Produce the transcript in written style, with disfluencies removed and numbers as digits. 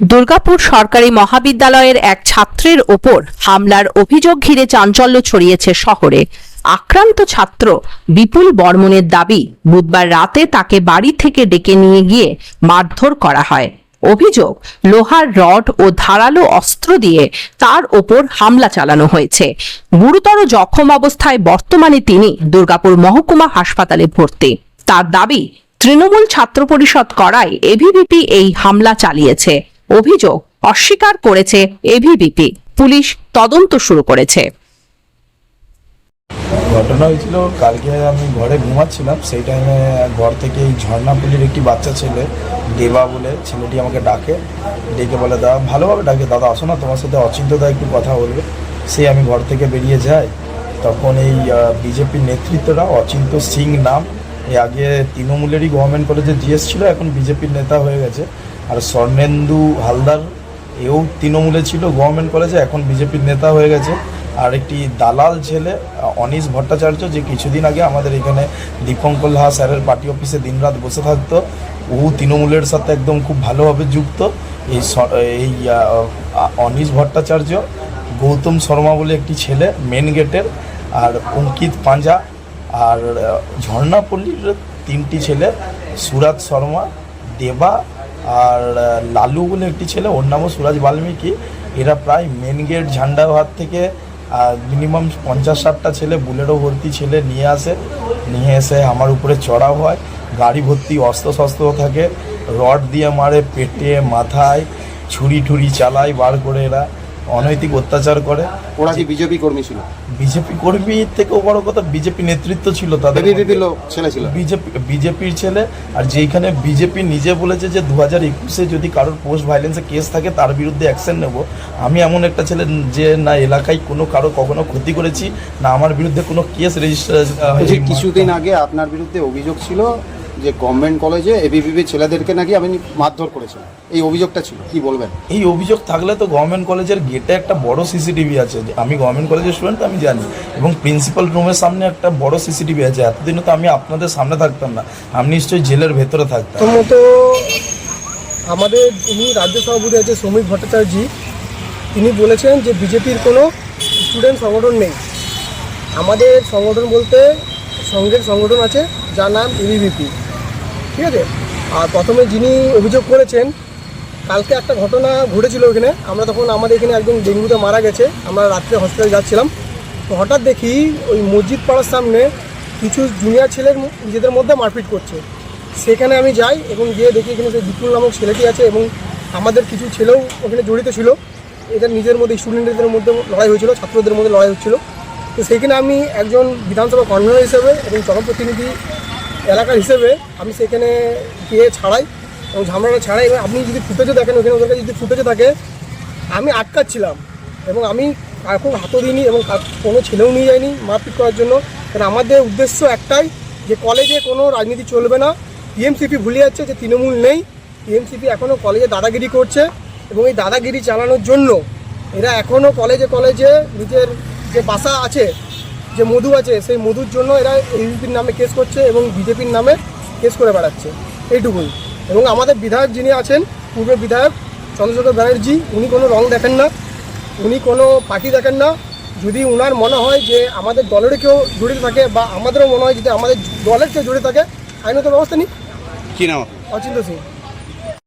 দুর্গাপুর সরকারি মহাবিদ্যালয়ের এক ছাত্রের ওপর হামলার অভিযোগ ঘিরে চাঞ্চল্য ছড়িয়েছে শহরে। আক্রান্ত ছাত্র বিপুল বর্মনের দাবি, বুধবার রাতে তাকে বাড়ি থেকে ডেকে নিয়ে গিয়ে মারধর করা হয়। অভিযোগ, লোহার রড ও ধারালো অস্ত্র দিয়ে তার ওপর হামলা চালানো হয়েছে। গুরুতর জখম অবস্থায় বর্তমানে তিনি দুর্গাপুর মহকুমা হাসপাতালে ভর্তি। তার দাবি, তৃণমূল ছাত্র পরিষদ করায় এবিভিপি এই হামলা চালিয়েছে। অভিযোগ অস্বীকার করেছে এবিভিপি। পুলিশ তদন্ত শুরু করেছে। ঘটনা হয়েছিল কালকে আমি ঘরে ঘুমাচ্ছিলাম, সেই টাইমে ঘর থেকে এই ঝর্ণাপুলির একটি বাচ্চা ছেলে দেবা বলে ছেলেটি আমাকে ডেকে বলে, দাদা ভালোভাবে ডাকে, দাদা আসো না, তোমার সাথে অচিন্তদা একটু কথা বলবে। সেই আমি ঘর থেকে বেরিয়ে যাই, তখন এই বিজেপির নেতৃত্বরা, অচিন্ত সিং নাম, এই আগে তৃণমূলেরই গভর্নমেন্ট কলেজে জিএস ছিল, এখন বিজেপির নেতা হয়ে গেছে। আর স্বর্ণেন্দু হালদার, এও তৃণমূলে ছিল গভর্নমেন্ট কলেজে, এখন বিজেপির নেতা হয়ে গেছে। আর একটি দালাল ছেলে অনিশ ভট্টাচার্য, যে কিছুদিন আগে আমাদের এখানে দীপঙ্কর লাহা স্যারের পার্টি অফিসে দিনরাত বসে থাকতো, ও তৃণমূলের সাথে একদম খুব ভালোভাবে যুক্ত। এই অনিশ ভট্টাচার্য, গৌতম শর্মা বলে একটি ছেলে মেন গেটের, আর অঙ্কিত পাঞ্জা, আর ঝর্ণাপল্লীর তিনটি ছেলে, সুরাজ শর্মা, দেবা আর লালু বলে একটি ছেলে, ওর নামও সুরাজ বাল্মীকি। এরা প্রায় মেন গেট ঝান্ডাহাট থেকে মিনিমাম 50-60টা ছেলে, বুলেরো ভর্তি ছেলে নিয়ে এসে আমার উপরে চড়াও হয়। গাড়ি ভর্তি অস্ত্র থাকে, রড দিয়ে মারে পেটে, মাথায়, ছুরি চালায় বার করে। এরা অনৈতিক অত্যাচার করে। ওরা কি বিজেপি কর্মী ছিল? বিজেপি কর্মী থেকেও বড় কথা, বিজেপি নেতৃত্ব ছিল তাদের, ছেলে ছিল বিজেপির ছেলে। আর যেখানে বিজেপি নিজে বলেছে যে 2021-এ যদি কারোর পোস্ট ভাইলেন্সে কেস থাকে তার বিরুদ্ধে অ্যাকশন নেব। আমি এমন একটা ছেলে যে না এলাকায় কারো কখনো ক্ষতি করেছি, না আমার বিরুদ্ধে কোনো কেস রেজিস্টার হয়েছে। কিছুদিন আগে আপনার বিরুদ্ধে অভিযোগ ছিল যে গভর্নমেন্ট কলেজে এবিভিপি ছেলেদেরকে নাকি আপনি মারধর করেছেন, এই অভিযোগটা ছিল, কি বলবেন? এই অভিযোগ থাকলে তো গভর্নমেন্ট কলেজের গেটে একটা বড় সিসিটিভি আছে, আমি গভর্নমেন্ট কলেজের স্টুডেন্ট, আমি জানি, এবং প্রিন্সিপাল রুমের সামনে একটা বড় সিসিটিভি আছে। এতদিনও তো আমি আপনাদের সামনে থাকতাম না, আমি নিশ্চয়ই জেলের ভেতরে থাকতাম। প্রথমত আমাদের যিনি রাজ্য সভাপতি আছে শ্রমিক ভট্টাচার্য, তিনি বলেছেন যে বিজেপির কোনো স্টুডেন্ট সংগঠন নেই। আমাদের সংগঠন বলতে সংঘের সংগঠন আছে, যার নাম এবিভিপি, ঠিক আছে। আর প্রথমে যিনি অভিযোগ করেছেন, কালকে একটা ঘটনা ঘটেছিল ওখানে, আমরা তখন আমাদের এখানে একজন ডেঙ্গুতে মারা গেছে, আমরা রাত্রে হসপিটালে যাচ্ছিলাম, তো হঠাৎ দেখি ওই মসজিদ পাড়ার সামনে কিছু জুনিয়র ছেলের নিজেদের মধ্যে মারপিট করছে। সেখানে আমি যাই এবং গিয়ে দেখি এখানে সেই বিপুল নামক ছেলেটি আছে এবং আমাদের কিছু ছেলেও ওখানে জড়িত ছিল। এদের নিজের মধ্যে স্টুডেন্টদের মধ্যে লড়াই হয়েছিল, ছাত্রদের মধ্যে লড়াই হচ্ছিল। তো সেইখানে আমি একজন বিধানসভা কনভেনর হিসেবে এবং জনপ্রতিনিধি এলাকার হিসেবে আমি সেখানে গিয়ে ছাড়াই এবং ঝামেলাটা ছাড়াই। এবং আপনি যদি ফুটেজে দেখেন, ওখানে ওদের কাছে যদি ফুটেজে থাকে, আমি আটকাচ্ছিলাম এবং আমি কাউকে হাতও দিইনি এবং কোনো ছেলেও নিয়ে যায়নি মারপিট করার জন্য। কারণ আমাদের উদ্দেশ্য একটাই, যে কলেজে কোনো রাজনীতি চলবে না। টিএমসিপি ভুলে যাচ্ছে যে তৃণমূল নেই, টিএমসিপি এখনও কলেজে দাদাগিরি করছে এবং এই দাদাগিরি চালানোর জন্য এরা এখনও কলেজে নিজের যে বাসা আছে, যে মধু আছে, সেই মধুর জন্য এরা এবিভিপির নামে কেস করছে এবং বিজেপির নামে কেস করে বেড়াচ্ছে, এইটুকুই। এবং আমাদের বিধায়ক যিনি আছেন, পূর্বের বিধায়ক চন্দ্রশেখর ব্যানার্জি, উনি কোনো রং দেখেন না, উনি কোনো পার্টি দেখেন না। যদি ওনার মনে হয় যে আমাদের দলের কেউ জড়িত থাকে বা আমাদেরও মনে হয় যদি আমাদের দলের কেউ জড়িত থাকে, আইনত ব্যবস্থা নিই। কি নাম? অচিন্ত সিং।